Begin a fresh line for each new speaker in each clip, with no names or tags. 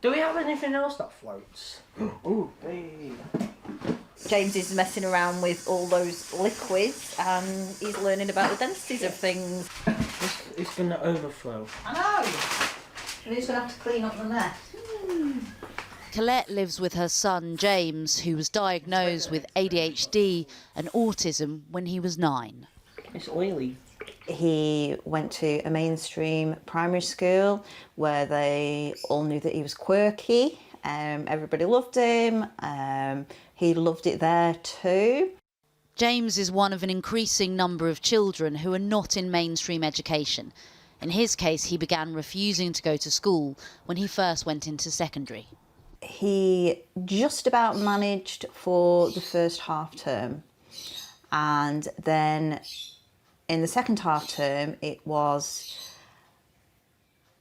Do we have anything else that floats? Ooh, hey.
James is messing around with all those liquids and he's learning about the densities of things.
It's going to overflow.
I know! And he's going to have to clean up the mess.
Colette lives with her son James, who was diagnosed with ADHD and autism when he was 9.
It's oily.
He went to a mainstream primary school where they all knew that he was quirky. Everybody loved him. He loved it there too.
James is one of an increasing number of children who are not in mainstream education. In his case, he began refusing to go to school when he first went into secondary.
He just about managed for the first half term, and then in the second half term it was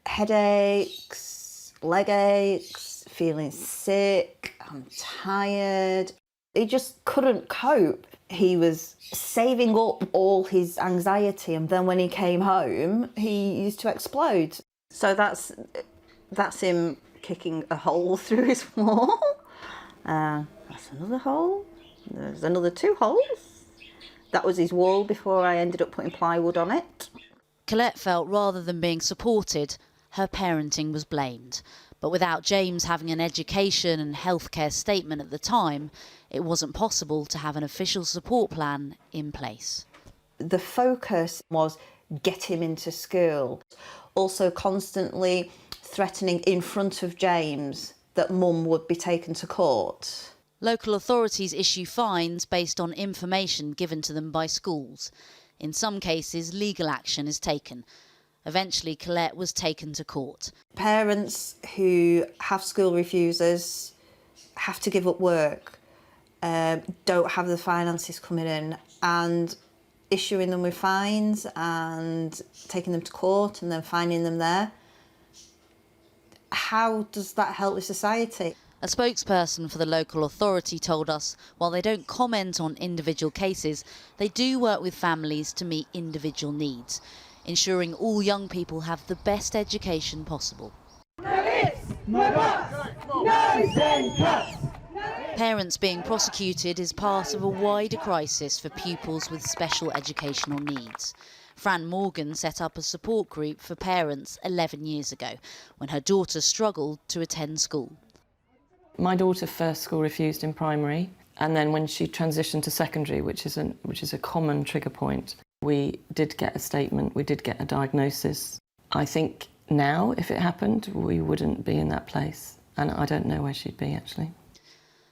headaches, leg aches, feeling sick, I'm tired. He just couldn't cope. He was saving up all his anxiety, and then when he came home he used to explode. So that's him kicking a hole through his wall. That's another hole. There's another 2 holes. That was his wall before I ended up putting plywood on it.
Colette felt rather than being supported, her parenting was blamed. But without James having an education and healthcare statement at the time, it wasn't possible to have an official support plan in place.
The focus was get him into school. Also constantly threatening in front of James that mum would be taken to court.
Local authorities issue fines based on information given to them by schools. In some cases, legal action is taken. Eventually, Colette was taken to court.
Parents who have school refusers have to give up work, don't have the finances coming in, and issuing them with fines and taking them to court and then fining them there. How does that help the society?
A spokesperson for the local authority told us while they don't comment on individual cases, they do work with families to meet individual needs, ensuring all young people have the best education possible.
No ifs, no buts, no SEN cuts.
Parents being prosecuted is part of a wider crisis for pupils with special educational needs. Fran Morgan set up a support group for parents 11 years ago when her daughter struggled to attend school.
My daughter first school refused in primary, and then when she transitioned to secondary, which is a common trigger point, we did get a statement, we did get a diagnosis. I think now, if it happened, we wouldn't be in that place, and I don't know where she'd be actually.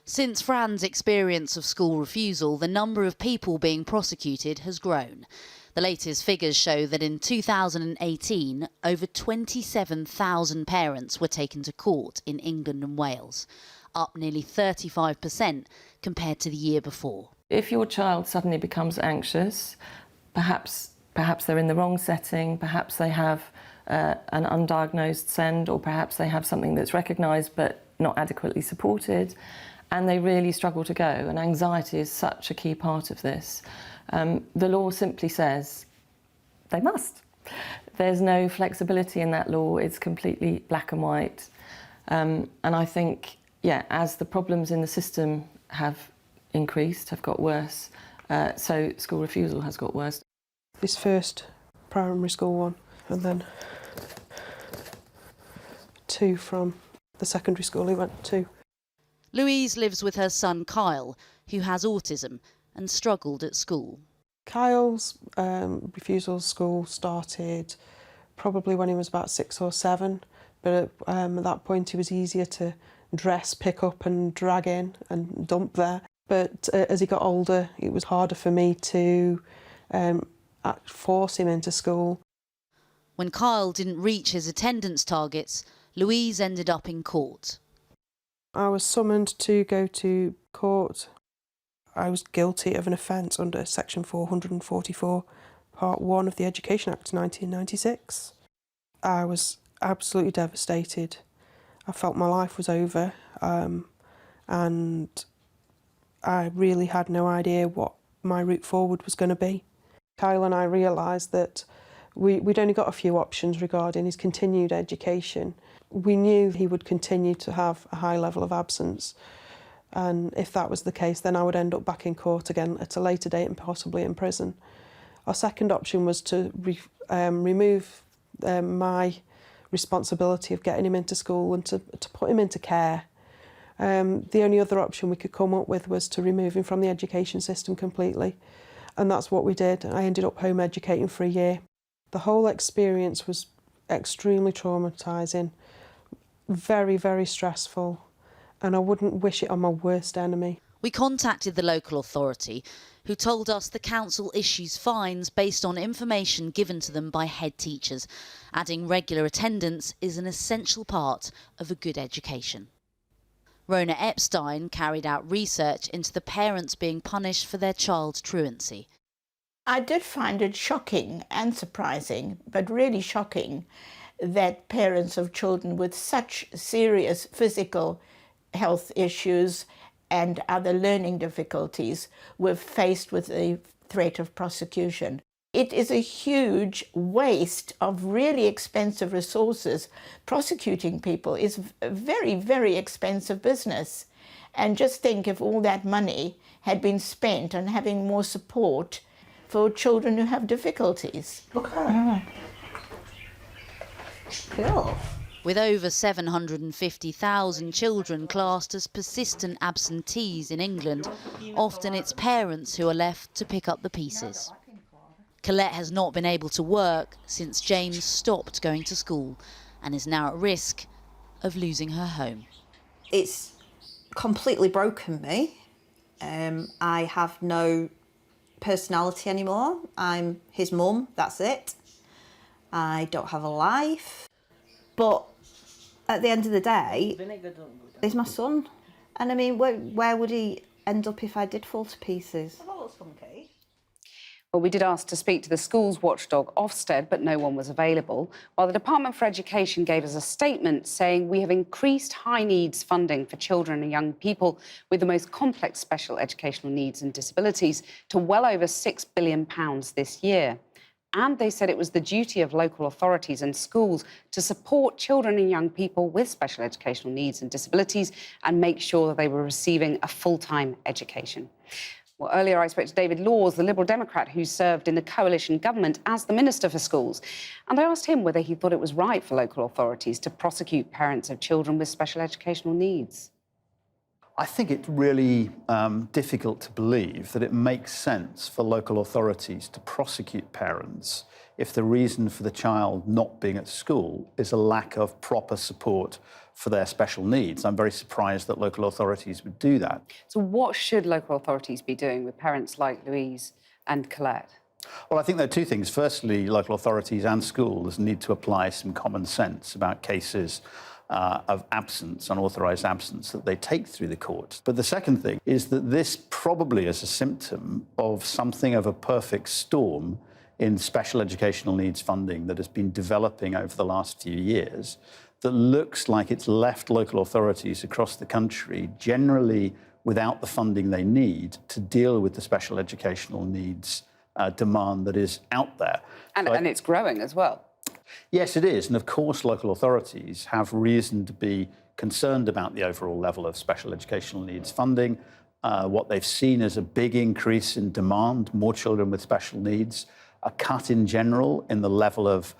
Since Fran's experience of school refusal, the number of people being prosecuted has grown. The latest figures show that in 2018, over 27,000 parents were taken to court in England and Wales, up nearly 35% compared to the year before.
If your child suddenly becomes anxious, perhaps they're in the wrong setting, perhaps they have an undiagnosed SEN, or perhaps they have something that's recognised but not adequately supported, and they really struggle to go, and anxiety is such a key part of this. The law simply says they must. There's no flexibility in that law, it's completely black and white. And I think, yeah, as the problems in the system have increased, have got worse, so school refusal has got worse.
This first primary school one, and then 2 from the secondary school he went to.
Louise lives with her son Kyle, who has autism and struggled at school.
Kyle's refusal school started probably when he was about 6 or 7, but at that point he was easier to dress, pick up and drag in and dump there. But as he got older, it was harder for me to force him into school.
When Kyle didn't reach his attendance targets, Louise ended up in court.
I was summoned to go to court. I was guilty of an offence under section 444, part 1 of the Education Act 1996. I was absolutely devastated. I felt my life was over, and I really had no idea what my route forward was going to be. Kyle and I realised that We'd only got a few options regarding his continued education. We knew he would continue to have a high level of absence, and if that was the case, then I would end up back in court again at a later date and possibly in prison. Our second option was to remove my responsibility of getting him into school and to put him into care. The only other option we could come up with was to remove him from the education system completely, and that's what we did. I ended up home educating for a year. The whole experience was extremely traumatising, very, very stressful, and I wouldn't wish it on my worst enemy.
We contacted the local authority, who told us the council issues fines based on information given to them by head teachers, adding regular attendance is an essential part of a good education. Rona Epstein carried out research into the parents being punished for their child's truancy.
I did find it shocking and surprising, but really shocking, that parents of children with such serious physical health issues and other learning difficulties were faced with the threat of prosecution. It is a huge waste of really expensive resources. Prosecuting people is a very, very expensive business. And just think if all that money had been spent on having more support for children who have difficulties.
Look at that. Cool.
With over 750,000 children classed as persistent absentees in England, often it's parents who are left to pick up the pieces. Colette has not been able to work since James stopped going to school and is now at risk of losing her home.
It's completely broken me. I have no personality anymore. I'm his mum, that's it. I don't have a life. But at the end of the day, he's my son. And I mean, where would he end up if I did fall to pieces? That looks funky.
Well, we did ask to speak to the schools watchdog Ofsted, but no one was available, while the Department for Education gave us a statement saying we have increased high needs funding for children and young people with the most complex special educational needs and disabilities to well over £6 billion this year. And they said it was the duty of local authorities and schools to support children and young people with special educational needs and disabilities and make sure that they were receiving a full-time education. Well, earlier I spoke to David Laws, the Liberal Democrat who served in the coalition government as the Minister for Schools. And I asked him whether he thought it was right for local authorities to prosecute parents of children with special educational needs.
I think it's really difficult to believe that it makes sense for local authorities to prosecute parents if the reason for the child not being at school is a lack of proper support for their special needs. I'm very surprised that local authorities would do that.
So what should local authorities be doing with parents like Louise and Colette?
Well, I think there are two things. Firstly, local authorities and schools need to apply some common sense about cases of absence, unauthorised absence, that they take through the courts. But the second thing is that this probably is a symptom of something of a perfect storm in special educational needs funding that has been developing over the last few years that looks like it's left local authorities across the country generally without the funding they need to deal with the special educational needs demand that is out there.
And it's growing as well.
Yes, it is. And of course, local authorities have reason to be concerned about the overall level of special educational needs funding. What they've seen is a big increase in demand, more children with special needs, a cut in general in the level of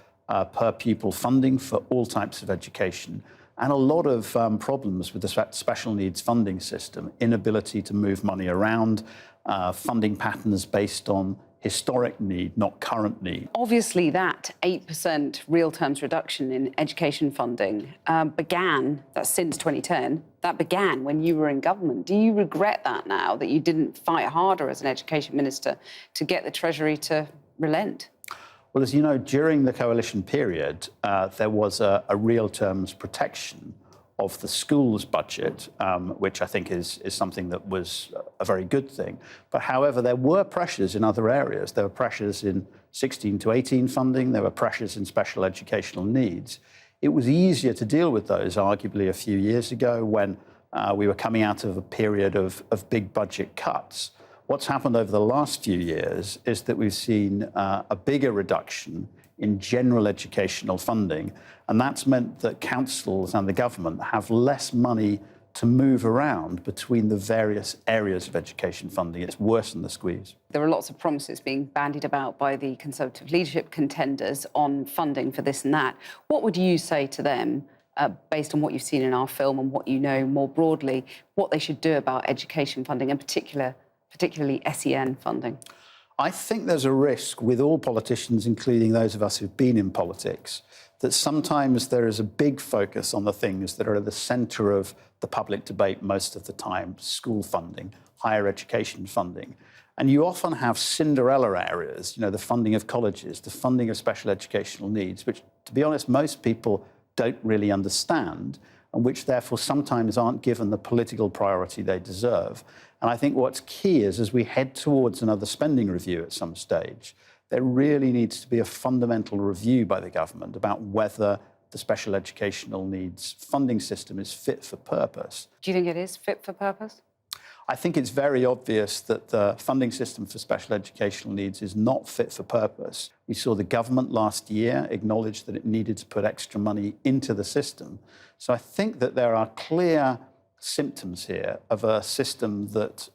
per pupil funding for all types of education, and a lot of problems with the special needs funding system, inability to move money around, funding patterns based on historic need, not current need.
Obviously, that 8% real terms reduction in education funding that's since 2010, that began when you were in government. Do you regret that now, that you didn't fight harder as an education minister to get the Treasury to relent?
Well, as you know, during the coalition period, there was a real terms protection of the schools budget, which I think is something that was a very good thing. But however, there were pressures in other areas. There were pressures in 16 to 18 funding. There were pressures in special educational needs. It was easier to deal with those, arguably, a few years ago when we were coming out of a period of big budget cuts. What's happened over the last few years is that we've seen a bigger reduction in general educational funding. And that's meant that councils and the government have less money to move around between the various areas of education funding. It's worsened the squeeze.
There are lots of promises being bandied about by the Conservative leadership contenders on funding for this and that. What would you say to them, based on what you've seen in our film and what you know more broadly, what they should do about education funding, in particularly SEN funding?
I think there's a risk with all politicians, including those of us who've been in politics, that sometimes there is a big focus on the things that are at the centre of the public debate most of the time: school funding, higher education funding. And you often have Cinderella areas, the funding of colleges, the funding of special educational needs, which, to be honest, most people don't really understand, and which therefore sometimes aren't given the political priority they deserve. And I think what's key is, as we head towards another spending review at some stage, there really needs to be a fundamental review by the government about whether the special educational needs funding system is fit for purpose.
Do you think it is fit for purpose?
I think it's very obvious that the funding system for special educational needs is not fit for purpose. We saw the government last year acknowledge that it needed to put extra money into the system. So I think that there are clear symptoms here of a system that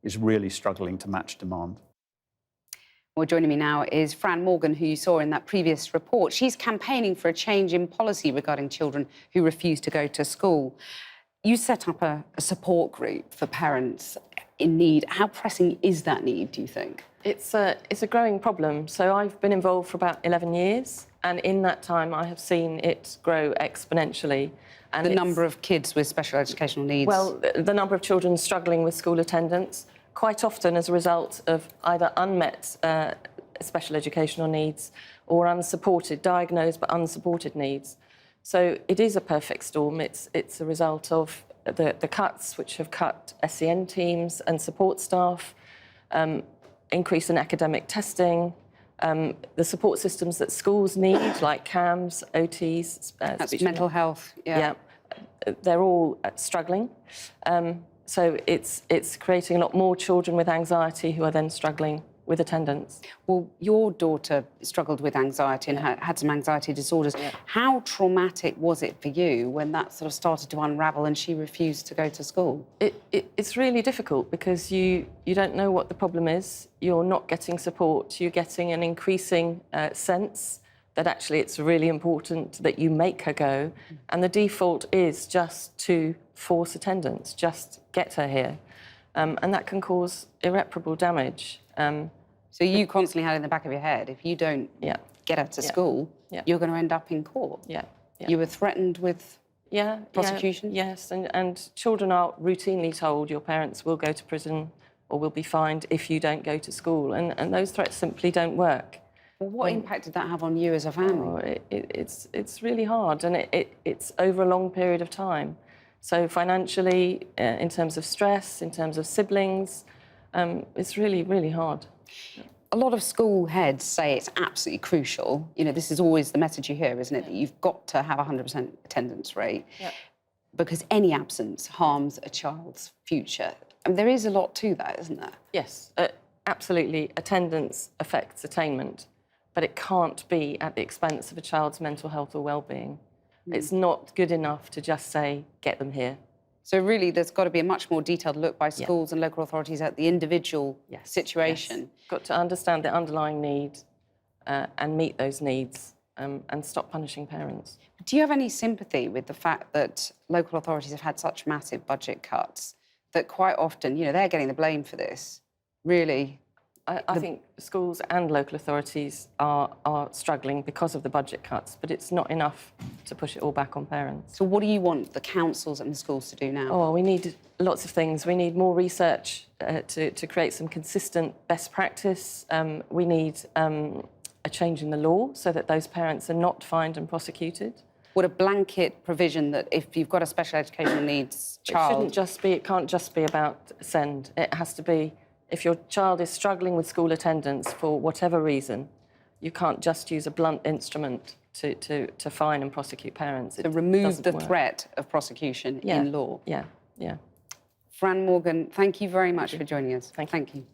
is really struggling to match demand.
Well, joining me now is Fran Morgan, who you saw in that previous report. She's campaigning for a change in policy regarding children who refuse to go to school. You set up a support group for parents in need. How pressing is that need, do you think?
It's a growing problem. So I've been involved for about 11 years, and in that time I have seen it grow exponentially. And
the number of kids with special educational needs?
Well, the number of children struggling with school attendance, quite often as a result of either unmet special educational needs or unsupported, diagnosed but unsupported needs. So it is a perfect storm. It's a result of the cuts, which have cut SEN teams and support staff, increase in academic testing, the support systems that schools need, like CAMS, OTs,
That's mental health, yeah.
They're all struggling. So it's creating a lot more children with anxiety who are then struggling with attendance.
Well, your daughter struggled with anxiety and had some anxiety disorders. Yeah. How traumatic was it for you when that sort of started to unravel and she refused to go to school?
It's really difficult because you don't know what the problem is. You're not getting support. You're getting an increasing sense that actually it's really important that you make her go. And the default is just to force attendance, just get her here. And that can cause irreparable damage.
So you constantly had in the back of your head, if you don't get her to school, you're going to end up in court.
Yeah.
You were threatened with prosecution?
Yes, and children are routinely told your parents will go to prison or will be fined if you don't go to school. And those threats simply don't work.
Well, what impact did that have on you as a family?
Oh, it's really hard, and it's over a long period of time. So financially, in terms of stress, in terms of siblings, it's really, really hard.
A lot of school heads say it's absolutely crucial. This is always the message you hear, isn't it? That you've got to have a 100% attendance rate because any absence harms a child's future. And there is a lot to that, isn't there?
Yes, absolutely. Attendance affects attainment, but it can't be at the expense of a child's mental health or well-being. It's not good enough to just say, get them here.
So really, there's got to be a much more detailed look by schools and local authorities at the individual situation.
Yes. Got to understand the underlying need and meet those needs and stop punishing parents.
Do you have any sympathy with the fact that local authorities have had such massive budget cuts that quite often, they're getting the blame for this, really?
I think schools and local authorities are struggling because of the budget cuts, but it's not enough to push it all back on parents.
So what do you want the councils and the schools to do now?
Oh, we need lots of things. We need more research to create some consistent best practice. We need a change in the law so that those parents are not fined and prosecuted.
Would a blanket provision that if you've got a special educational needs child...
It can't just be about SEND. It has to be... If your child is struggling with school attendance for whatever reason, you can't just use a blunt instrument to fine and prosecute parents.
So remove the threat of prosecution in law.
Yeah.
Fran Morgan, thank you very much for joining us.
Thank you.